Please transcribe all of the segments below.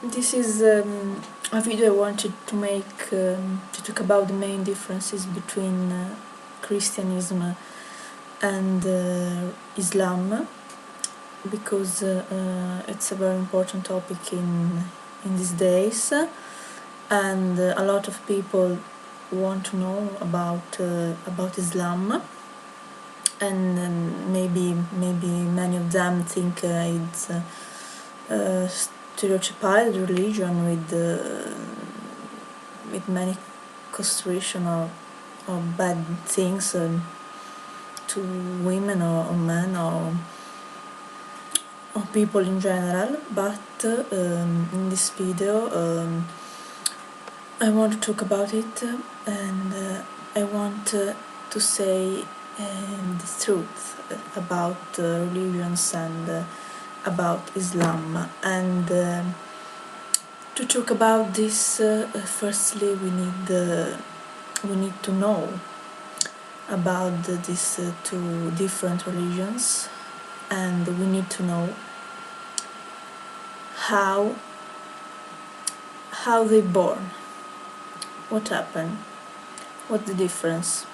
This is a video I wanted to make to talk about the main differences between Christianism and Islam, because it's a very important topic in these days, and a lot of people want to know about Islam, and maybe many of them think it's stereotyped religion with many castration or bad things to women or men or people in general. But in this video I want to talk about it, and I want to say the truth about religions and about Islam. And to talk about this, firstly we need to know about these two different religions, and we need to know how they born, what happened, what's the difference.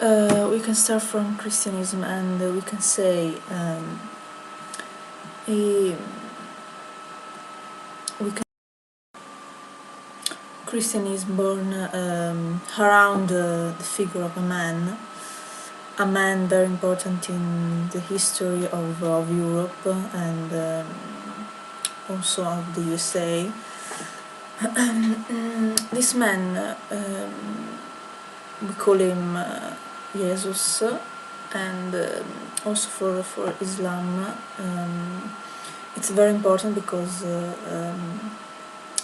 We can start from Christianism, and we can say Christian is born around the figure of a man very important in the history of Europe and also of the USA. This man, we call him Jesus, and also for Islam it's very important because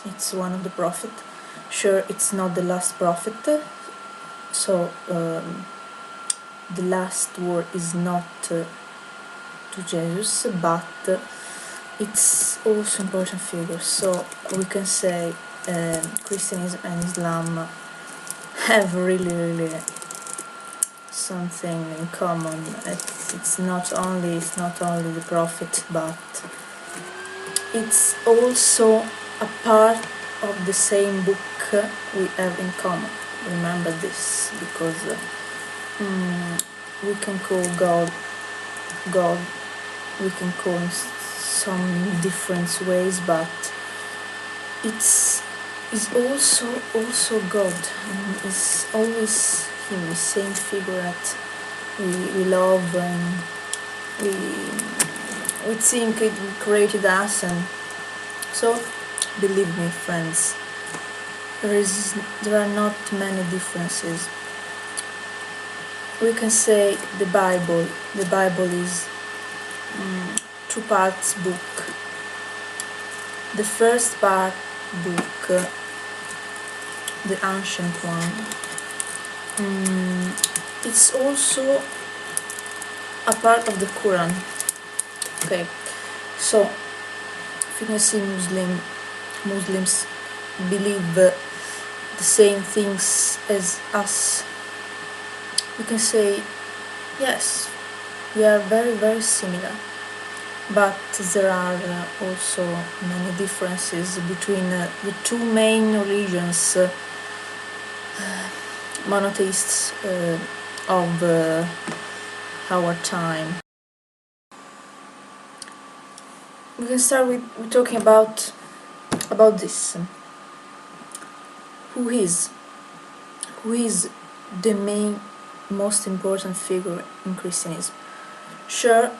it's one of the prophets. Sure, it's not the last prophet, so the last word is not to Jesus, but it's also important figure. So we can say Christianism and Islam have really something in common. It's not only the prophet, but it's also a part of the same book we have in common. Remember this, because we can call God, we can call him some different ways, but it's also God, and it's always him, the same figure that we love, and we think it created us. And so believe me, friends, there are not many differences. We can say the Bible is two parts book. The first part book, the ancient one, it's also a part of the Quran. Okay, so if you can see Muslims believe the same things as us, we can say yes, we are very similar, but there are also many differences between the two main religions, monotheists of our time. We can start with talking about this. Who is the most important figure in Christianism? Sure,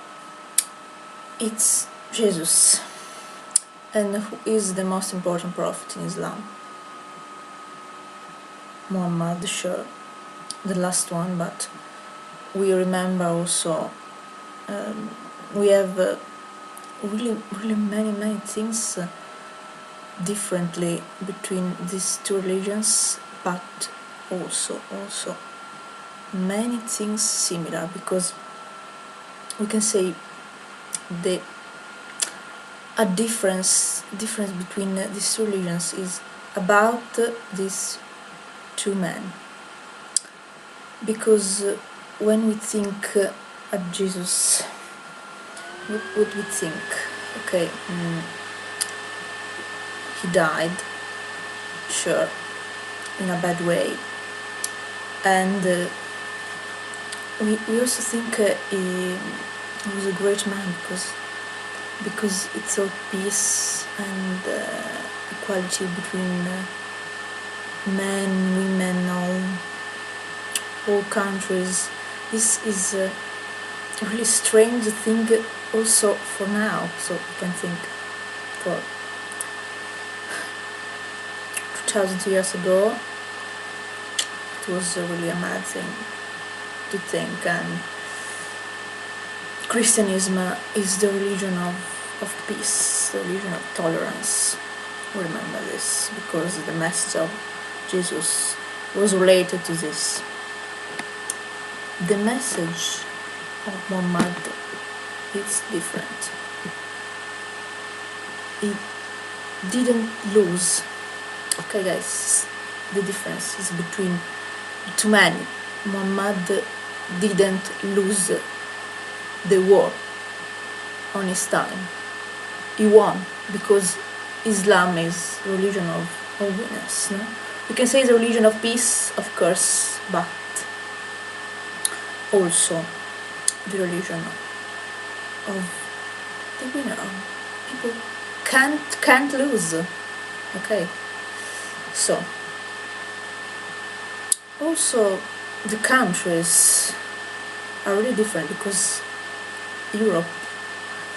it's Jesus. And who is the most important prophet in Islam? Muhammad, sure, the last one, but we remember also we have really many things differently between these two religions, but also many things similar, because we can say a difference between these two religions is about these two men, because when we think of Jesus, what would we think? Okay, he died, sure, in a bad way, and we also think he was a great man because it taught peace and equality between men, women, all countries. This is a really strange thing also for now, so you can think for 2000 years ago it was really a mad thing to think, and Christianism is the religion of peace, the religion of tolerance. Remember this, because the message of Jesus was related to this. The message of Muhammad is different. It didn't lose. Okay guys, the difference is between two men. Muhammad didn't lose the war on his time. He won, because Islam is religion of winners, no? We can say it's a religion of peace, of course, but also the religion of the winner. People can't lose. Okay, so also the countries are really different, because Europe,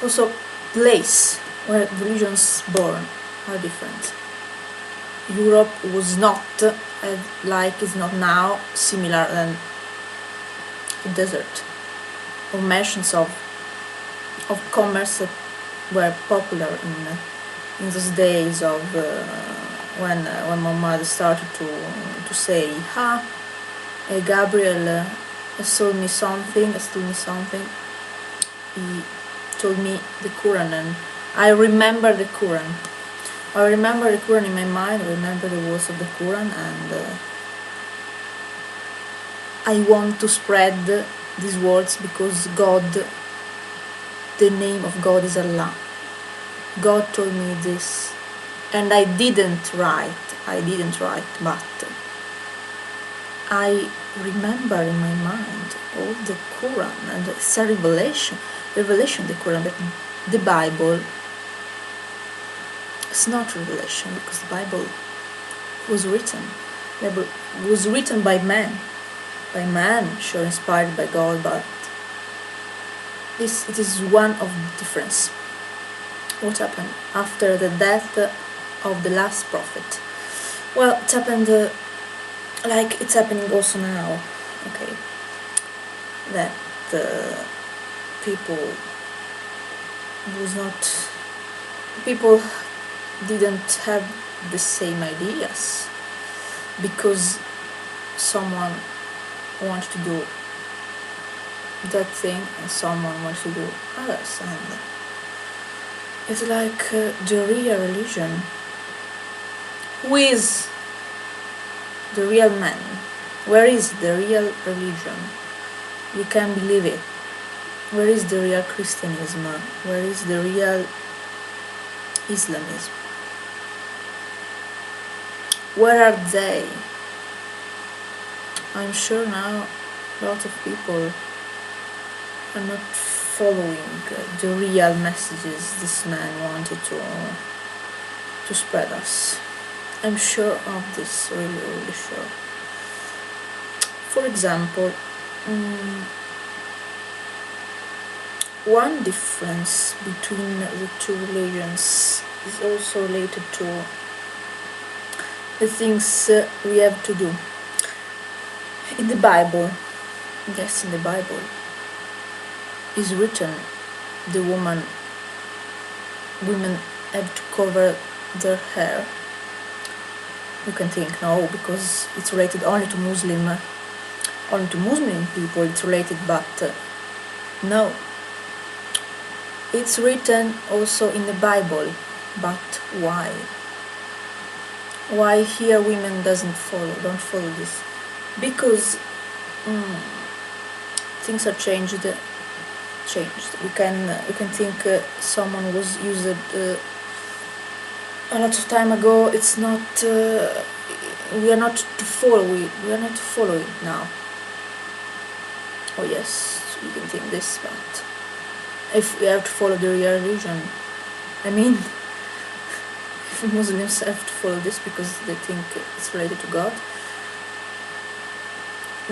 also place where religions born are different. Europe was not like it's not now, similar than the desert, or merchants of commerce that were popular in those days of when Muhammad started to say, Gabriel told me something. He told me the Quran, and I remember the Quran. I remember the Quran in my mind. I remember the words of the Quran, and I want to spread these words, because God, the name of God is Allah. God told me this, and I didn't write, but I remember in my mind all the Quran, and it's a revelation, the Quran, that the Bible is not revelation, because the Bible was written by man, sure, inspired by God, but it is one of the difference. What happened after the death of the last prophet? Well, it happened like it's happening also now, okay, that people didn't have the same ideas, because someone wanted to do that thing and someone wants to do others, and it's like the real religion. Who is the real man? Where is the real religion? You can believe it. Where is the real Christianism? Where is the real Islamism? Where are they? I'm sure now a lot of people are not following the real messages this man wanted to spread us. I'm sure of this, really sure. For example, one difference between the two religions is also related to the things we have to do. In the Bible, yes, in the Bible is written women have to cover their hair. You can think no, because it's related only to Muslim people, it's related, but no, it's written also in the Bible. But why here women don't follow this? Because things are changed. We can think someone was used a lot of time ago. It's not, we are not to follow it, now. Oh yes, you can think this, but if we have to follow the real religion, I mean, if Muslims have to follow this because they think it's related to God,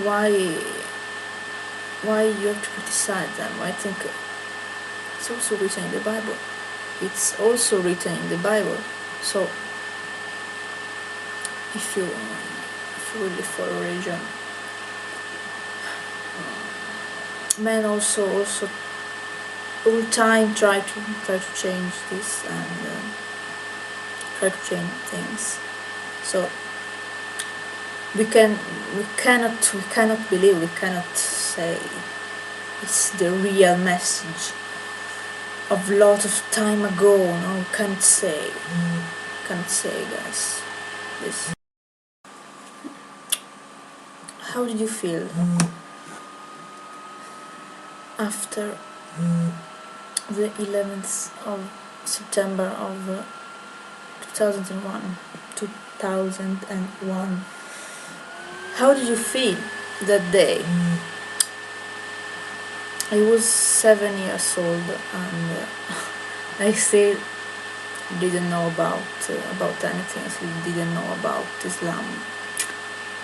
why you have to criticize them? I think it's also written in the Bible. So if you really follow religion, men also all the time try to change this and try to change things. So we cannot believe, we cannot say it's the real message of a lot of time ago. No, we can't say, guys, this. How did you feel after the 11th of September of 2001? How did you feel that day? I was 7 years old and I still didn't know about anything. I still didn't know about Islam.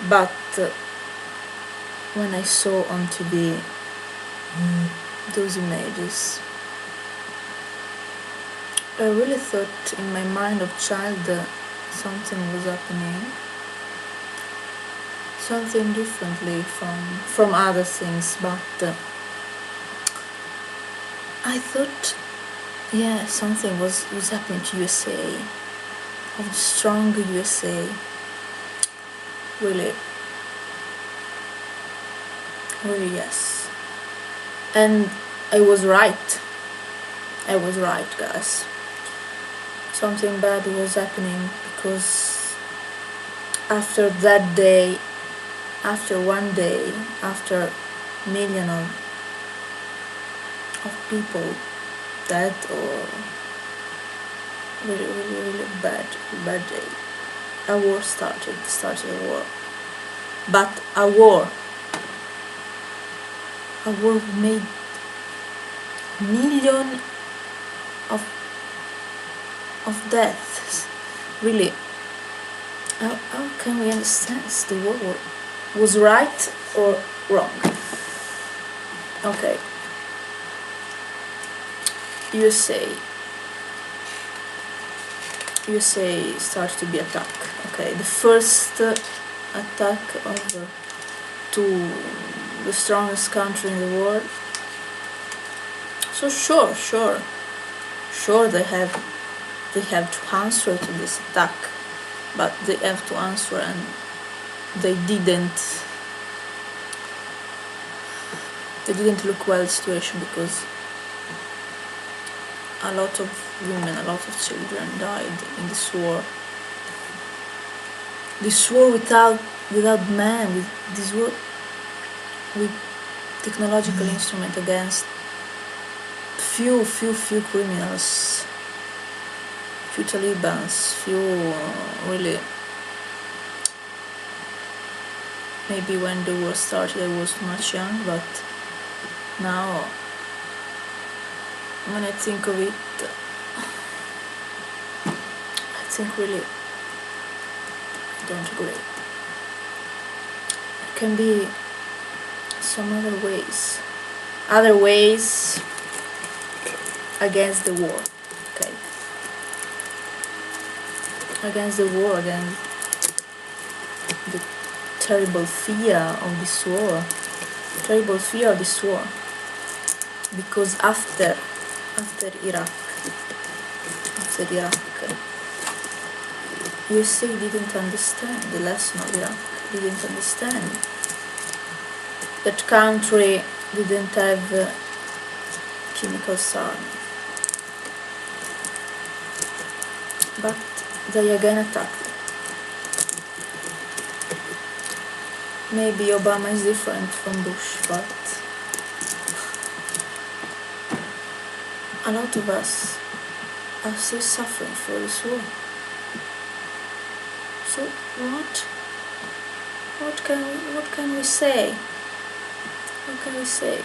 But when I saw on TV those images, I really thought in my mind of child something was happening, something differently from other things, but I thought, yeah, something was happening to USA, of the strong USA. Really, yes. And I was right, guys. Something bad was happening because after that day, after one day, after million of people dead, or really bad day, a war started a war. But a war made million of deaths. Really, how can we understand the war was right or wrong? Okay, USA started to be attacked. Okay, the first attack to the strongest country in the world. So sure they have to answer to this attack, but they have to answer, and they didn't look well the situation, because a lot of women, a lot of children died in this war. This war without man, with technological instrument against few criminals, few Talibans, few really. Maybe when the war started I was much young, but now when I think of it, I think really I don't agree. There can be some other ways against the war. Okay, against the war, against the terrible fear of this war, because after Iraq, USA didn't understand the lesson of Iraq, didn't understand that country didn't have chemical arms, but they again attacked. Maybe Obama is different from Bush, but a lot of us are still suffering for this war. So what can we say? What can we say?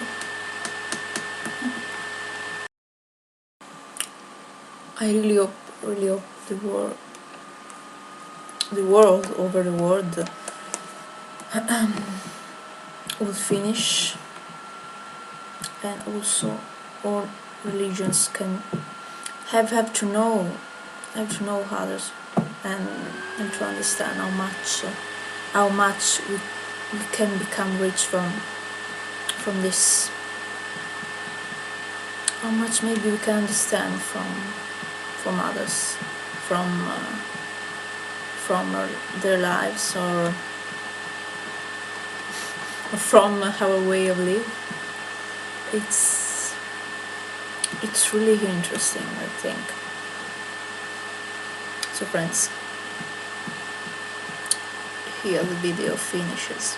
I really hope the world over the world will finish, and also all religions can have to know others, and to understand how much we can become rich from this, how much maybe we can understand from others, from their lives, or from our way of life. It's really interesting, I think. So friends, here the video finishes.